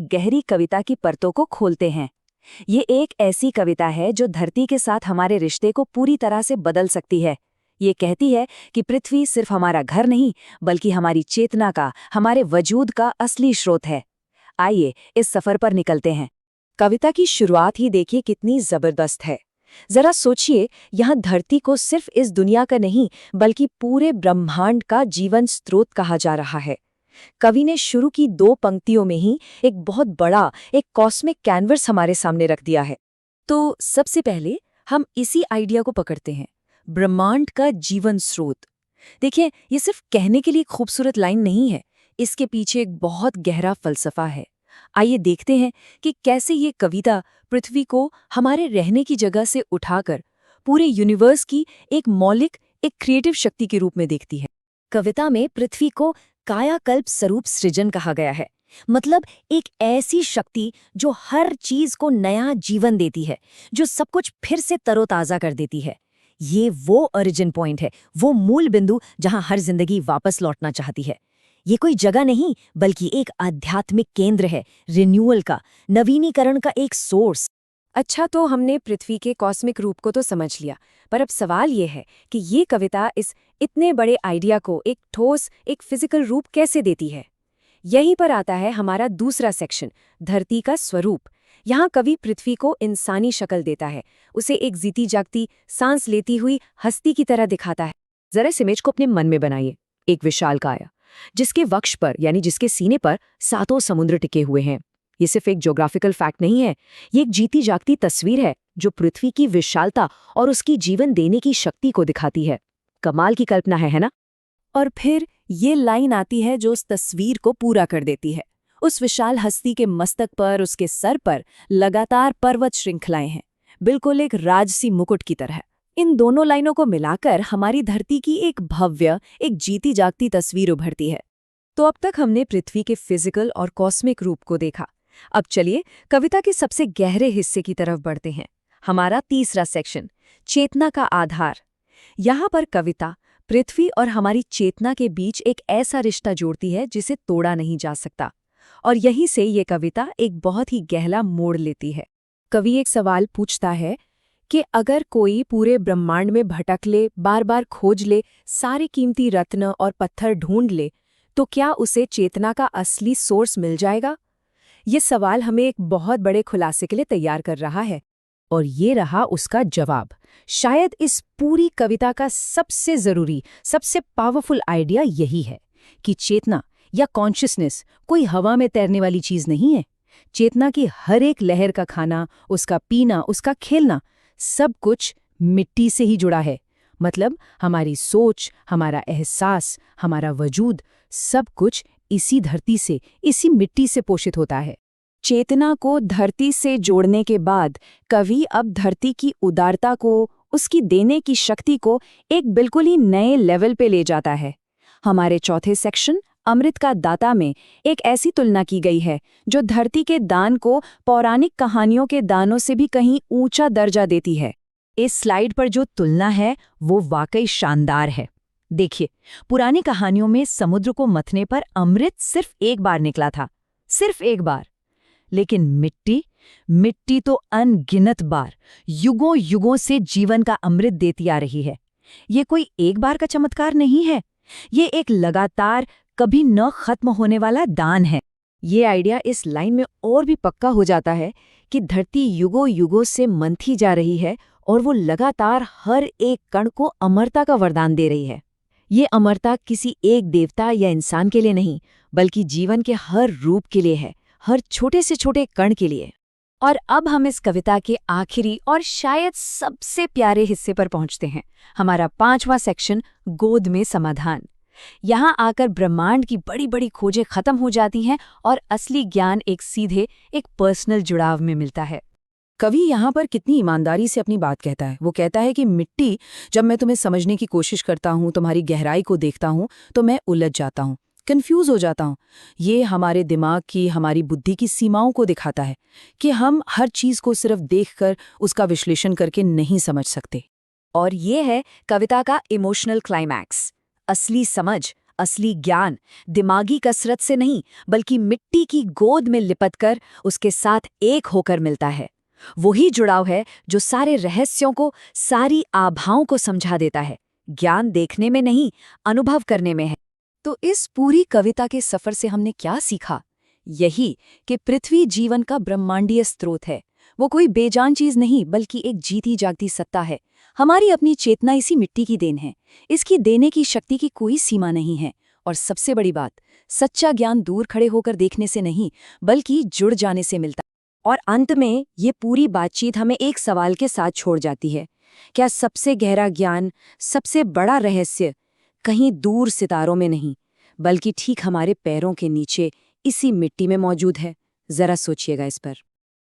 गहरी कविता की परतों को खोलते हैं। ये एक ऐसी कविता है जो धरती के साथ हमारे रिश्ते को पूरी तरह से बदल सकती है। ये कहती है कि पृथ्वी सिर्फ हमारा घर नहीं, बल्कि हमारी चेतना का, हमारे वजूद का असली स्रोत है। आइए इस सफर पर निकलते हैं। कविता की शुरुआत ही देखिए कितनी जबरदस्त है। जरा सोचिए, यहाँ धरती को सिर्फ इस दुनिया का नहीं, बल्कि पूरे ब्रह्मांड का जीवन स्रोत कहा जा रहा है। कवि ने शुरू की 2 पंक्तियों में ही एक बहुत बड़ा, एक कॉस्मिक कैनवस हमारे सामने रख दिया है। तो सबसे पहले हम इसी आइडिया को पकड़ते हैं, ब्रह्मांड का जीवन स्रोत। देखिए, ये सिर्फ कहने के लिए खूबसूरत लाइन नहीं है, इसके पीछे एक बहुत गहरा फलसफा है। आइए देखते हैं कि कैसे ये कविता पृथ्वी को हमारे रहने की जगह से उठाकर पूरे यूनिवर्स की एक मौलिक, एक क्रिएटिव शक्ति के रूप में देखती है। कविता में पृथ्वी को कायाकल्प स्वरूप सृजन कहा गया है, मतलब एक ऐसी शक्ति जो हर चीज को नया जीवन देती है, जो सब कुछ फिर से तरोताजा कर देती है। ये वो ओरिजिन पॉइंट है, वो मूल बिंदु जहां हर जिंदगी वापस लौटना चाहती है। ये कोई जगह नहीं, बल्कि एक आध्यात्मिक केंद्र है, रिन्यूअल का, नवीनीकरण का एक सोर्स। अच्छा, तो हमने पृथ्वी के कॉस्मिक रूप को तो समझ लिया, पर अब सवाल ये है कि ये कविता इस इतने बड़े आइडिया को एक ठोस, एक फिजिकल रूप कैसे देती है। यहीं पर आता है हमारा दूसरा सेक्शन, धरती का स्वरूप। यहाँ कवि पृथ्वी को इंसानी शक्ल देता है, उसे एक जीती जागती, सांस लेती हुई हस्ती की तरह दिखाता है। जरा इस इमेज को अपने मन में बनाइए, एक विशाल काया, जिसके वक्ष पर यानी जिसके सीने पर 7 समुद्र टिके हुए हैं। ये सिर्फ एक ज्योग्राफिकल फैक्ट नहीं है, ये एक जीती जागती तस्वीर है जो पृथ्वी की विशालता और उसकी जीवन देने की शक्ति को दिखाती है। कमाल की कल्पना है ना? और फिर ये लाइन आती है जो उस तस्वीर को पूरा कर देती है। उस विशाल हस्ती के मस्तक पर, उसके सर पर लगातार पर्वत श्रृंखलाएं हैं, बिल्कुल एक राजसी मुकुट की तरह। इन दोनों लाइनों को मिलाकर हमारी धरती की एक भव्य, एक जीती जागती तस्वीर उभरती है। तो अब तक हमने पृथ्वी के फिजिकल और कॉस्मिक रूप को देखा। अब चलिए कविता के सबसे गहरे हिस्से की तरफ बढ़ते हैं, हमारा तीसरा सेक्शन, चेतना का आधार। यहाँ पर कविता पृथ्वी और हमारी चेतना के बीच एक ऐसा रिश्ता जोड़ती है जिसे तोड़ा नहीं जा सकता, और यहीं से ये कविता एक बहुत ही गहरा मोड़ लेती है। कवि एक सवाल पूछता है कि अगर कोई पूरे ब्रह्मांड में भटक ले, बार बार खोज ले, सारे कीमती रत्न और पत्थर ढूंढ ले, तो क्या उसे चेतना का असली सोर्स मिल जाएगा? ये सवाल हमें एक बहुत बड़े खुलासे के लिए तैयार कर रहा है, और ये रहा उसका जवाब। शायद इस पूरी कविता का सबसे जरूरी, सबसे पावरफुल आइडिया यही है कि चेतना या कॉन्शियसनेस कोई हवा में तैरने वाली चीज नहीं है। चेतना की हर एक लहर का खाना, उसका पीना, उसका खेलना, सब कुछ मिट्टी से ही जुड़ा है। मतलब हमारी सोच, हमारा एहसास, हमारा वजूद, सब कुछ इसी धरती से, इसी मिट्टी से पोषित होता है। चेतना को धरती से जोड़ने के बाद कवि अब धरती की उदारता को, उसकी देने की शक्ति को एक बिल्कुल ही नए लेवल पे ले जाता है। हमारे चौथे सेक्शन, अमृत का दाता, में एक ऐसी तुलना की गई है जो धरती के दान को पौराणिक कहानियों के दानों से भी कहीं ऊंचा दर्जा देती है। इस स्लाइड पर जो तुलना है वो वाकई शानदार है। देखिए, पुरानी कहानियों में समुद्र को मथने पर अमृत सिर्फ एक बार निकला था, सिर्फ एक बार। लेकिन मिट्टी तो अनगिनत बार, युगों युगों से जीवन का अमृत देती आ रही है। ये कोई एक बार का चमत्कार नहीं है, ये एक लगातार, कभी न खत्म होने वाला दान है। ये आइडिया इस लाइन में और भी पक्का हो जाता है कि धरती युगों युगों से मंथी जा रही है और वो लगातार हर एक कण को अमरता का वरदान दे रही है। ये अमरता किसी एक देवता या इंसान के लिए नहीं, बल्कि जीवन के हर रूप के लिए है, हर छोटे से छोटे कण के लिए। और अब हम इस कविता के आखिरी और शायद सबसे प्यारे हिस्से पर पहुंचते हैं, हमारा 5वां सेक्शन, गोद में समाधान। यहाँ आकर ब्रह्मांड की बड़ी बड़ी खोजें खत्म हो जाती हैं और असली ज्ञान एक सीधे, एक पर्सनल जुड़ाव में मिलता है। कवि यहाँ पर कितनी ईमानदारी से अपनी बात कहता है। वो कहता है कि मिट्टी, जब मैं तुम्हें समझने की कोशिश करता हूँ, तुम्हारी गहराई को देखता हूँ, तो मैं उलझ जाता हूँ, कंफ्यूज हो जाता हूँ। ये हमारे दिमाग की, हमारी बुद्धि की सीमाओं को दिखाता है कि हम हर चीज़ को सिर्फ देखकर, उसका विश्लेषण करके नहीं समझ सकते। और ये है कविता का इमोशनल क्लाइमैक्स, असली समझ, असली ज्ञान दिमागी कसरत से नहीं, बल्कि मिट्टी की गोद में लिपटकर उसके साथ एक होकर मिलता है। वही जुड़ाव है जो सारे रहस्यों को, सारी आभाओं को समझा देता है। ज्ञान देखने में नहीं, अनुभव करने में है। तो इस पूरी कविता के सफर से हमने क्या सीखा? यही कि पृथ्वी जीवन का ब्रह्मांडीय स्रोत है। वो कोई बेजान चीज नहीं, बल्कि एक जीती जागती सत्ता है। हमारी अपनी चेतना इसी मिट्टी की देन है। इसकी देने की शक्ति की कोई सीमा नहीं है। और सबसे बड़ी बात, सच्चा ज्ञान दूर खड़े होकर देखने से नहीं, बल्कि जुड़ जाने से मिलता है। और अंत में ये पूरी बातचीत हमें एक सवाल के साथ छोड़ जाती है। क्या सबसे गहरा ज्ञान, सबसे बड़ा रहस्य कहीं दूर सितारों में नहीं, बल्कि ठीक हमारे पैरों के नीचे इसी मिट्टी में मौजूद है? जरा सोचिएगा इस पर।